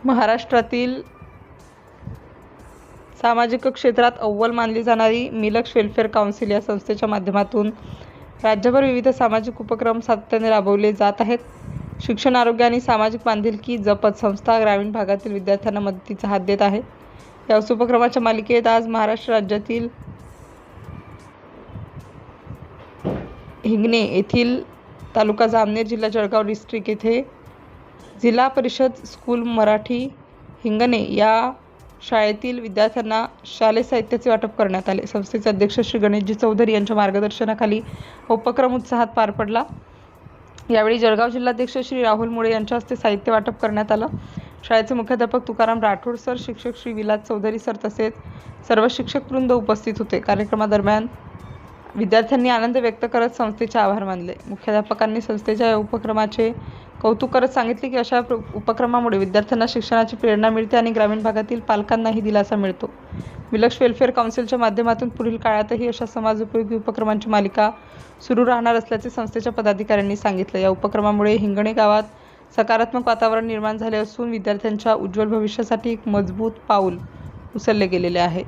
महाराष्ट्रातील सामाजिक क्षेत्रात अव्वल मानली जाणारी मिलक्ष वेलफेअर काउन्सिल या संस्थेच्या माध्यमातून राज्यभर विविध सामाजिक उपक्रम सातत्याने राबवले जात आहेत. शिक्षण, आरोग्य आणि सामाजिक बांधिलकी जपत संस्था ग्रामीण भागातील विद्यार्थ्यांना मदतीचा हात देत आहे. या उपक्रमाच्या मालिकेत आज महाराष्ट्र राज्यातील हिंगणे येथील तालुका जामनेर, जिल्हा जळगाव डिस्ट्रिक्ट येथे जिल्हा परिषद स्कूल मराठी हिंगणे या शाळेतील विद्यार्थ्यांना शालेय साहित्याचे वाटप करण्यात आले. संस्थेचे अध्यक्ष श्री गणेशजी चौधरी यांच्या मार्गदर्शनाखाली उपक्रम उत्साहात पार पडला. यावेळी जळगाव जिल्हाध्यक्ष श्री राहुल मुळे यांच्या हस्ते साहित्य वाटप करण्यात आलं. शाळेचे मुख्याध्यापक तुकाराम राठोड सर, शिक्षक श्री विलास चौधरी सर तसेच सर्व शिक्षक वृंद उपस्थित होते. कार्यक्रमादरम्यान विद्यार्थ्यांनी आनंद व्यक्त करत संस्थेचे आभार मानले. मुख्याध्यापकांनी संस्थेच्या या उपक्रमाचे कौतुक करत सांगितले की अशा उपक्रमामुळे विद्यार्थ्यांना शिक्षणाची प्रेरणा मिळते आणि ग्रामीण भागातील पालकांनाही दिलासा मिळतो. मिलक्ष वेलफेअर काउन्सिलच्या माध्यमातून पुढील काळातही अशा समाजोपयोगी उपक्रमांची मालिका सुरू राहणार असल्याचे संस्थेच्या पदाधिकाऱ्यांनी सांगितलं. या उपक्रमामुळे हिंगणे गावात सकारात्मक वातावरण निर्माण झाले असून विद्यार्थ्यांच्या उज्ज्वल भविष्यासाठी एक मजबूत पाऊल उचलले गेलेले आहे.